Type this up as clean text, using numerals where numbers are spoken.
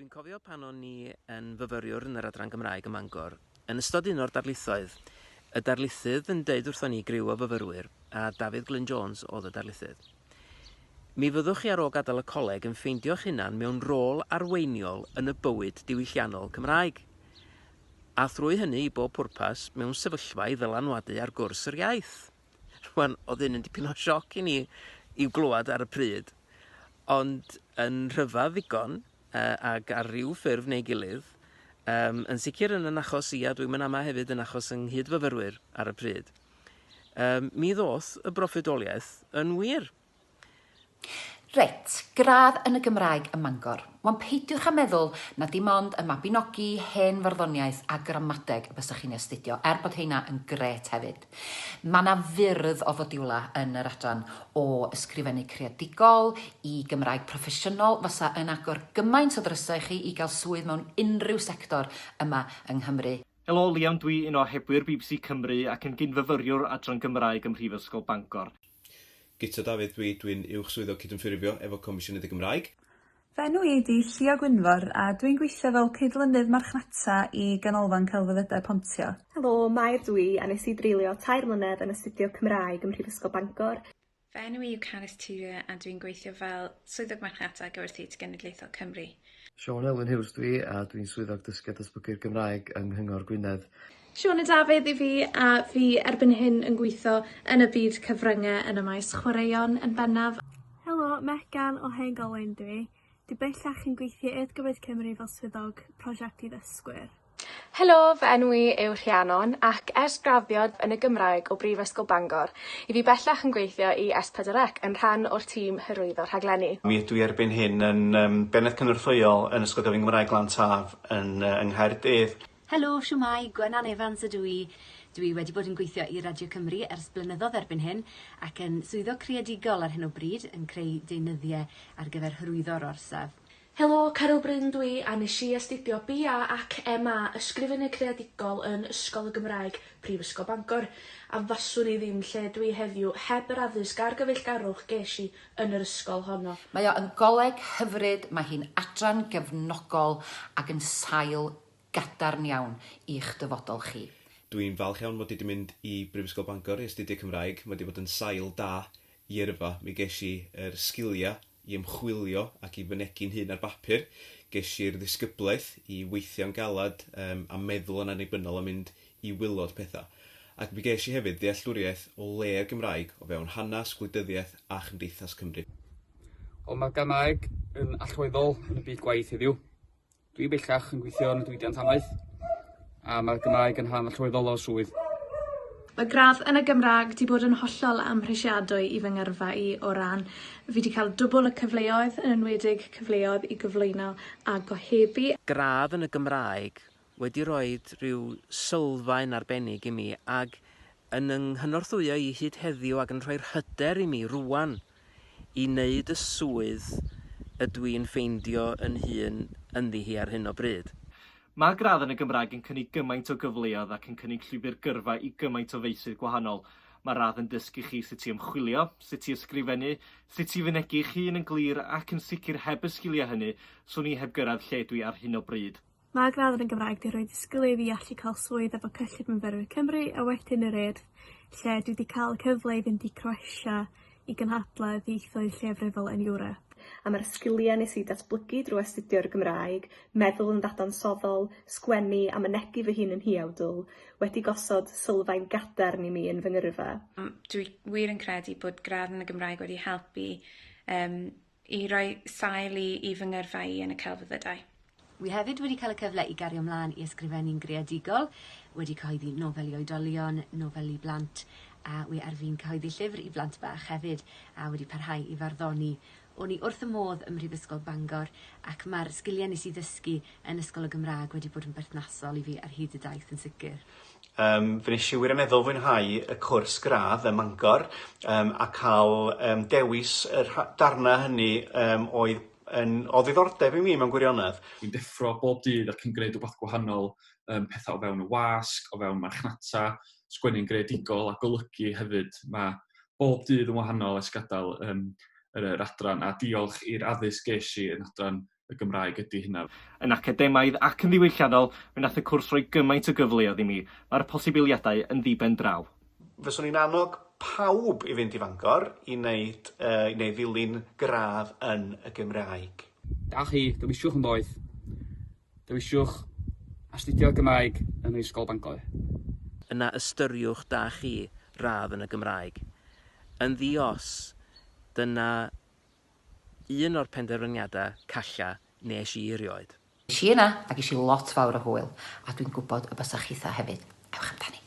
Dwi'n cofio pan o'n i yn fyfyriwr yn yr Adran Gymraeg ym Mangor, yn ystod un o'r darlithoedd, y darlithydd yn deud wrthon ni griw o fyfyrwyr, a David Glyn Jones oedd y darlithydd. Mi fyddwch chi ar ôl gadael y coleg yn ffeindio'ch hunan mewn rôl arweiniol yn y bywyd diwylliannol Cymraeg. A thrwy hynny i bob pwrpas mewn sefyllfa i ddylanwadu ar gwrs yr iaith. Rwan, oedd hyn yn dipyn o sioc i ni i'w glywed ar y pryd, ond yn rhyfedd ddigon ac ar ryw ffurf neu gilydd, yn sicr yn achos i, a dwi'n mynd ama hefyd yn achos yng nghydfyfyrwyr ar y pryd, mi ddoth y broffwydoliaeth yn wir. Reit, gradd yn y Gymraeg ym Mangor. Wan peidiwch â meddwl na dim ond y mabinogi, hen farddoniaeth a gramadeg y bysach chi'n astudio, bod heina yn gret hefyd. Mae yna fyrdd o fodiwla yn yr adran o ysgrifennu creadigol i Gymraeg proffesiynol fysa yn agor gymaint o ddrysau chi i gael swydd mewn unrhyw sector yma yng Nghymru. Helo, Liam, dwi un o hebwyr BBC Cymru ac yn gynfyfyriwr adran Gymraeg ym Mhrifysgol Bangor. Gito Dafydd, dwi'n uwch swyddog cydymffurfio efo Comisiynydd y Gymraeg. Fy enw i ydi Llio Gwynfor a dwi'n gweithio fel cydlynydd marchnata i ganolfan celfyddydau Pontio. Helo, Mair dwi a nes i dreulio 3 mlynedd yn astudio Cymraeg ym Mhrifysgol Bangor. Fy enw i yw Caris Turia a dwi'n gweithio fel swyddog marchnata gyfer Theatr Genedlaethol Cymru. Siôn Elwyn Hughes dwi a dwi'n swyddog dysgu a datblygu'r Gymraeg yng Nghyngor Gwynedd. Siôn Dafydd i fi a fi erbyn hyn yn gweithio yn y byd cyfryngau yn y maes chwaraeon yn bennaf. Helo, Megan o Hen Golwyn dwi. Di bellach yn gweithio i'r Gyfoeth Cymru fel swyddog prosiect i ddysgwyr. Helo, fy enw i yw Rhiannon ac ers graddiad yn y Gymraeg o Brifysgol Bangor, i fi bellach yn gweithio i S4C yn rhan o'r tîm hyrwyddo rhaglenni. Mi ydw i erbyn hyn yn benedd cynorthwyol yn Ysgol Gyfun Gymraeg Glantaf yn Nghaerdydd. Helo, siwmai, Gwenan Evans ydw i. Dwi wedi bod yn gweithio i Radio Cymru ers blynyddoedd erbyn hyn ac yn swyddog creadigol ar hyn o bryd yn creu deunyddiau ar gyfer hyrwyddo'r orsaf. Helo, Carol Bryn dwi a nes i astudio BA ac MA ysgrifennu creadigol yn Ysgol y Gymraeg Prifysgol Bangor a faswn i ddim lle dwi heddiw heb yr addysg a'r gyfeillgarwch ges i yn yr ysgol honno. Mae o yn goleg hyfryd, mae hi'n adran gefnogol ac yn sail gadarn iawn i'ch dyfodol chi. Dwi'n falch iawn mod i wedi mynd i Brifysgol Bangor i astudio Cymraeg. Mae wedi bod yn sail da i yrfa. Mi ges i yr sgilia i ymchwilio ac i fynegi'n hun ar bapur. Ges i'r ddisgyblaeth i weithio'n galad a meddwl yn annibynnol a mynd i wylod pethau. Ac mi ges i hefyd ddealltwriaeth o le'r Gymraeg o fewn hanes, gwleidyddiaeth a chymdeithas Cymru. Mae'r Gymraeg yn allweddol yn y byd gwaith heddiw. Dwi bellach yn gweithio yn y diwydiant amaeth a mae'r Gymraeg yn rhan allweddol o swydd. Mae gradd yn y Gymraeg wedi bod yn hollol amhrisiadwy i fy ngyrfa i o ran fi wedi cael dwbl y cyfleoedd yn enwedig cyfleoedd i gyflwyno a gohebu. Gradd yn y Gymraeg wedi rhoi rhyw sylfaen arbennig i mi ac yn nghynnorthwyo i hyd heddiw ac yn rhoi'r hyder i mi rwan i wneud y swydd ydw i'n ffeindio yn hun ynddi hi ar hyn o bryd. Mae gradd yn y Gymraeg yn cynnig gymaint o gyfleoedd ac yn cynnig llwybr gyrfa i gymaint o feysydd gwahanol. Mae radd yn dysgu chi sut i ymchwilio, sut i ysgrifennu, sut i fynegu chi yn glir ac yn sicr heb y sgiliau hynny, swn i heb gyrraedd lle dwi ar hyn o bryd. Mae gradd yn y Gymraeg wedi rhoi disgwyl i fi allu cael swydd efo cyllid myfyrwyr Cymru a wedyn yr urdd, lle dwi wedi cael y cyfle i fynd i Croatia i gynhadledd ieithoedd llefrifol yn Ewrop. A mae'r sgiliau nes i datblygu drwy astudio'r Gymraeg, meddwl yn ddadansoddol, sgwennu a mynegu fy hun yn hiawdl, wedi gosod sylfaen gadarn i mi yn fy ngyrfa. Dwi wir yn credu bod gradd yn y Gymraeg wedi helpu i roi sail i fy ngyrfa i yn y celfyddydau. Wi hefyd wedi cael y cyfle i gario ymlaen i ysgrifennu'n greadigol, wedi cyhoeddi nofel i oedolion, nofel i blant, a wi ar fi'n cyhoeddi llyfr i blant bach hefyd, a wedi parhau i farddoni. O'n i wrth y modd ym Mhrifysgol Bangor ac mae'r sgiliau nes i ddysgu yn Ysgol y Gymraeg wedi bod yn berthnasol i fi ar hyd y daith yn sicr. Fe nes i wirioneddol fwynhau y cwrs gradd ym Mangor a cael dewis y darnau hynny o ddiddordeb i mi mewn gwirionedd. Dwi'n deffro bob dydd ac yn gwneud rhywbeth gwahanol, pethau o fewn y wasg, o fewn marchnata, sgwennu'n greadigol a golygu hefyd. Mae bob dydd yn wahanol ers gadael yr adran a diolch i'r addysg ges i yn adran y Gymraeg ydy hynna. Yn academaidd ac yn ddiwylliannol, fe nath y cwrs roi gymaint o gyfleoedd i mi, mae'r posibiliadau yn ddiben draw. Fyswn i'n annog pawb i fynd i Fangor i wneud ddilyn gradd yn y Gymraeg. Da chi, dywisiwch yn doedd. Dywisiwch astudio Gymraeg yn yr Ysgol Bangor. Yna ystyriwch da chi radd yn y Gymraeg. Yn ddios, dyna un o'r penderfyniadau calla nes i erioed. Nes i yna ac eisiau lot fawr o hwyl, a dwi'n gwybod y bysach chitha hefyd. Ewch amdani.